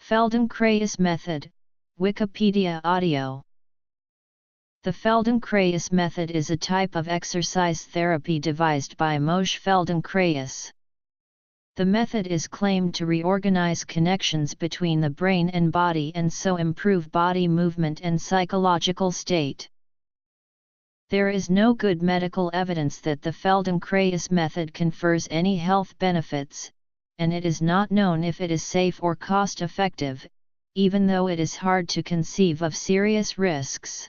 Feldenkrais method, Wikipedia audio. The Feldenkrais method is a type of exercise therapy devised by Moshe Feldenkrais. The method is claimed to reorganize connections between the brain and body and so improve body movement and psychological state. There is no good medical evidence that the Feldenkrais method confers any health benefits, and it is not known if it is safe or cost-effective, even though it is hard to conceive of serious risks.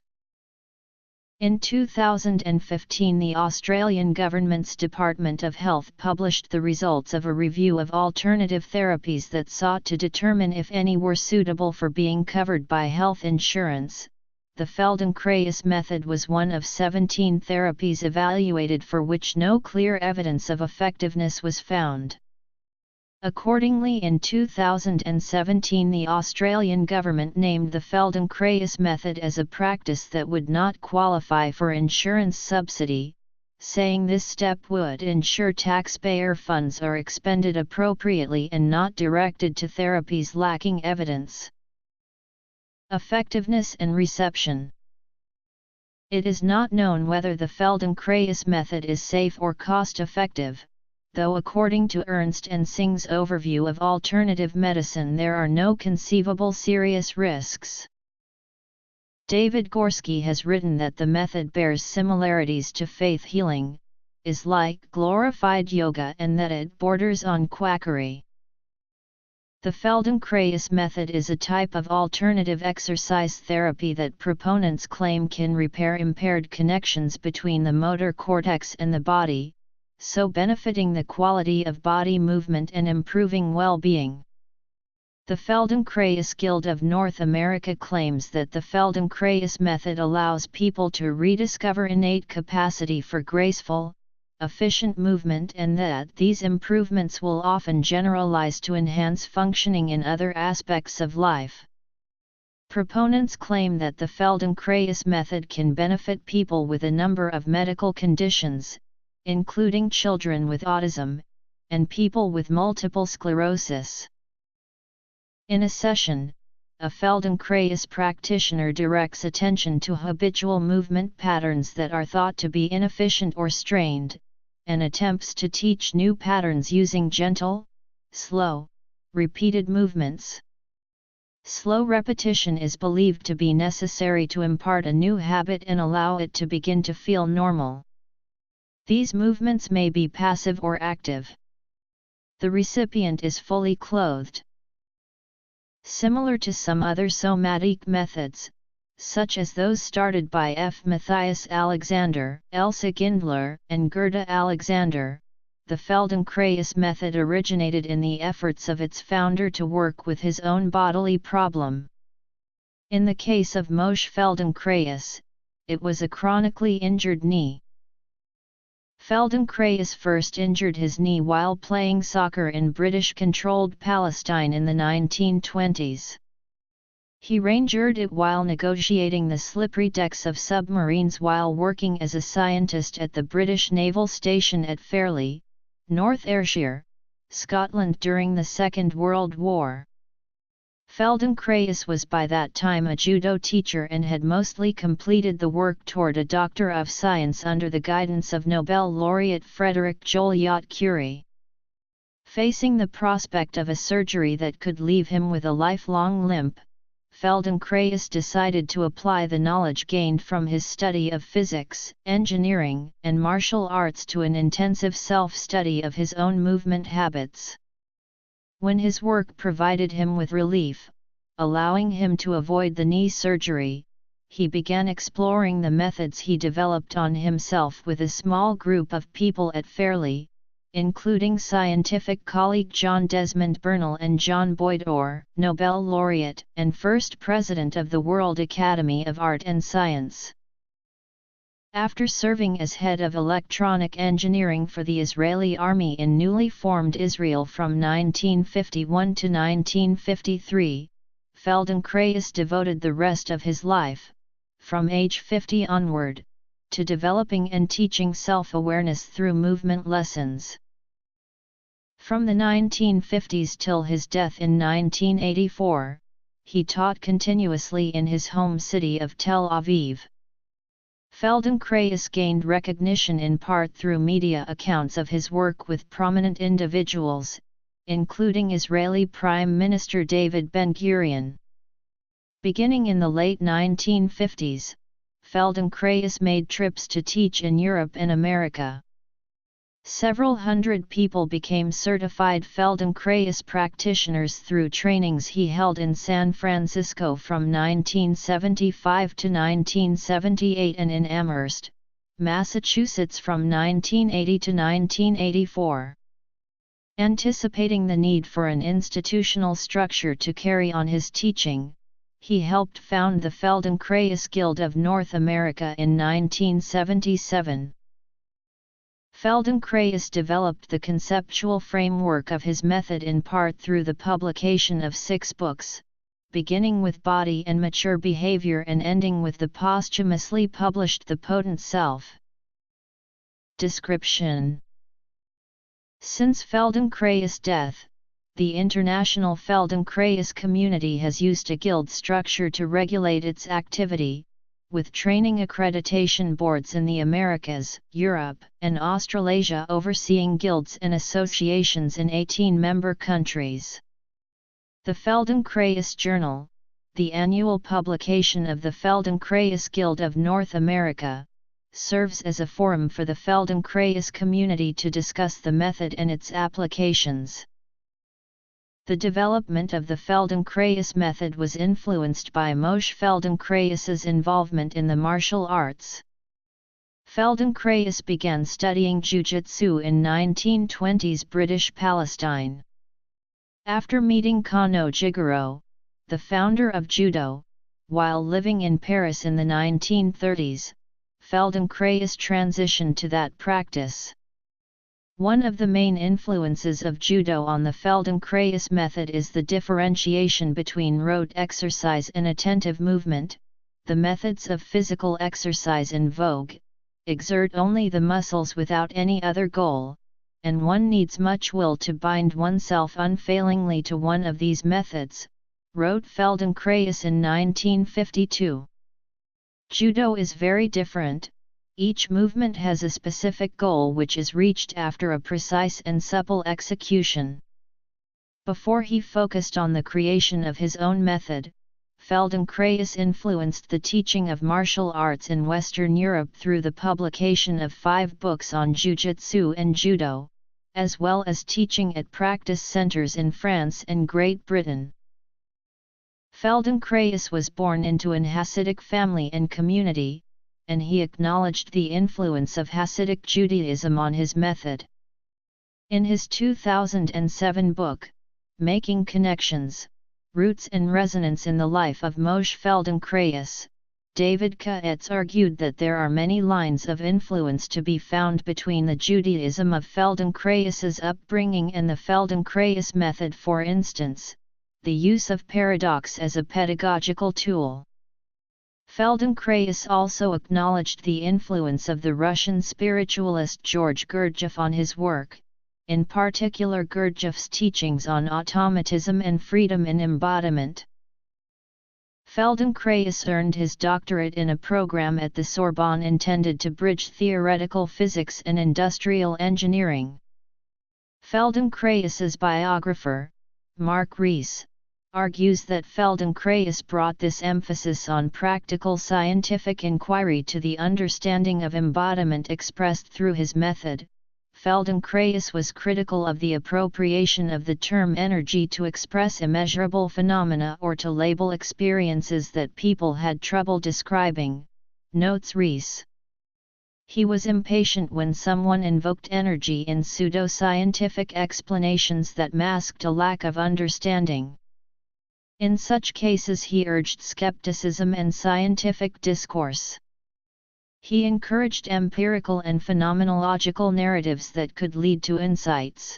In 2015, the Australian government's Department of Health published the results of a review of alternative therapies that sought to determine if any were suitable for being covered by health insurance. The Feldenkrais method was one of 17 therapies evaluated for which no clear evidence of effectiveness was found. Accordingly, in 2017 the Australian government named the Feldenkrais method as a practice that would not qualify for insurance subsidy, saying this step would ensure taxpayer funds are expended appropriately and not directed to therapies lacking evidence. Effectiveness and reception. It is not known whether the Feldenkrais method is safe or cost-effective, though according to Ernst & Singh's overview of alternative medicine there are no conceivable serious risks. David Gorski has written that the method bears similarities to faith healing, is like glorified yoga, and that it borders on quackery. The Feldenkrais method is a type of alternative exercise therapy that proponents claim can repair impaired connections between the motor cortex and the body, so benefiting the quality of body movement and improving well-being. The Feldenkrais Guild of North America claims that the Feldenkrais method allows people to rediscover innate capacity for graceful, efficient movement, and that these improvements will often generalize to enhance functioning in other aspects of life. Proponents claim that the Feldenkrais method can benefit people with a number of medical conditions, including children with autism, and people with multiple sclerosis. In a session, a Feldenkrais practitioner directs attention to habitual movement patterns that are thought to be inefficient or strained, and attempts to teach new patterns using gentle, slow, repeated movements. Slow repetition is believed to be necessary to impart a new habit and allow it to begin to feel normal. These movements may be passive or active. The recipient is fully clothed. Similar to some other somatic methods, such as those started by F. Matthias Alexander, Elsa Gindler, and Gerda Alexander, the Feldenkrais method originated in the efforts of its founder to work with his own bodily problem. In the case of Moshe Feldenkrais, it was a chronically injured knee. Feldenkrais first injured his knee while playing soccer in British-controlled Palestine in the 1920s. He re-injured it while negotiating the slippery decks of submarines while working as a scientist at the British Naval Station at Fairlie, North Ayrshire, Scotland during the Second World War. Feldenkrais was by that time a judo teacher and had mostly completed the work toward a Doctor of Science under the guidance of Nobel laureate Frédéric Joliot-Curie. Facing the prospect of a surgery that could leave him with a lifelong limp, Feldenkrais decided to apply the knowledge gained from his study of physics, engineering, and martial arts to an intensive self-study of his own movement habits. When his work provided him with relief, allowing him to avoid the knee surgery, he began exploring the methods he developed on himself with a small group of people at Fairlie, including scientific colleague John Desmond Bernal and John Boyd Orr, Nobel laureate and first president of the World Academy of Art and Science. After serving as head of electronic engineering for the Israeli army in newly formed Israel from 1951 to 1953, Feldenkrais devoted the rest of his life, from age 50 onward, to developing and teaching self-awareness through movement lessons. From the 1950s till his death in 1984, he taught continuously in his home city of Tel Aviv. Feldenkrais gained recognition in part through media accounts of his work with prominent individuals, including Israeli Prime Minister David Ben-Gurion. Beginning in the late 1950s, Feldenkrais made trips to teach in Europe and America. Several hundred people became certified Feldenkrais practitioners through trainings he held in San Francisco from 1975 to 1978 and in Amherst, Massachusetts from 1980 to 1984. Anticipating the need for an institutional structure to carry on his teaching, he helped found the Feldenkrais Guild of North America in 1977. Feldenkrais developed the conceptual framework of his method in part through the publication of 6 books, beginning with Body and Mature Behavior and ending with the posthumously published The Potent Self. Description: Since Feldenkrais' death, the international Feldenkrais community has used a guild structure to regulate its activity, with training accreditation boards in the Americas, Europe, and Australasia overseeing guilds and associations in 18 member countries. The Feldenkrais Journal, the annual publication of the Feldenkrais Guild of North America, serves as a forum for the Feldenkrais community to discuss the method and its applications. The development of the Feldenkrais method was influenced by Moshe Feldenkrais's involvement in the martial arts. Feldenkrais began studying jiu-jitsu in 1920s British Palestine. After meeting Kano Jigoro, the founder of judo, while living in Paris in the 1930s, Feldenkrais transitioned to that practice. One of the main influences of judo on the Feldenkrais method is the differentiation between rote exercise and attentive movement. The methods of physical exercise in vogue exert only the muscles without any other goal, and one needs much will to bind oneself unfailingly to one of these methods, wrote Feldenkrais in 1952. Judo is very different. Each movement has a specific goal which is reached after a precise and supple execution. Before he focused on the creation of his own method, Feldenkrais influenced the teaching of martial arts in Western Europe through the publication of 5 books on jiu-jitsu and judo, as well as teaching at practice centers in France and Great Britain. Feldenkrais was born into an Hasidic family and community, and he acknowledged the influence of Hasidic Judaism on his method. In his 2007 book, Making Connections, Roots and Resonance in the Life of Moshe Feldenkrais, David Kaetz argued that there are many lines of influence to be found between the Judaism of Feldenkrais's upbringing and the Feldenkrais method, for instance, the use of paradox as a pedagogical tool. Feldenkrais also acknowledged the influence of the Russian spiritualist George Gurdjieff on his work, in particular Gurdjieff's teachings on automatism and freedom in embodiment. Feldenkrais earned his doctorate in a program at the Sorbonne intended to bridge theoretical physics and industrial engineering. Feldenkrais's biographer, Mark Rees, argues that Feldenkrais brought this emphasis on practical scientific inquiry to the understanding of embodiment expressed through his method. Feldenkrais was critical of the appropriation of the term energy to express immeasurable phenomena or to label experiences that people had trouble describing, notes Rees. He was impatient when someone invoked energy in pseudo-scientific explanations that masked a lack of understanding. In such cases he urged skepticism and scientific discourse. He encouraged empirical and phenomenological narratives that could lead to insights.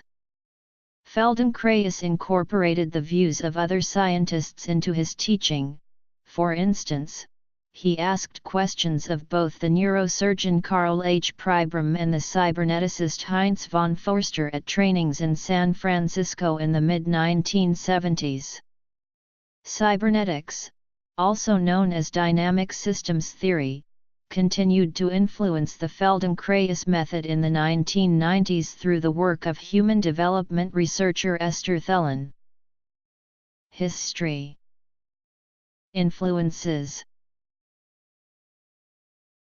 Feldenkrais incorporated the views of other scientists into his teaching. For instance, he asked questions of both the neurosurgeon Karl H. Pribram and the cyberneticist Heinz von Forster at trainings in San Francisco in the mid-1970s. Cybernetics, also known as dynamic systems theory, continued to influence the Feldenkrais method in the 1990s through the work of human development researcher Esther Thelen. History. Influences.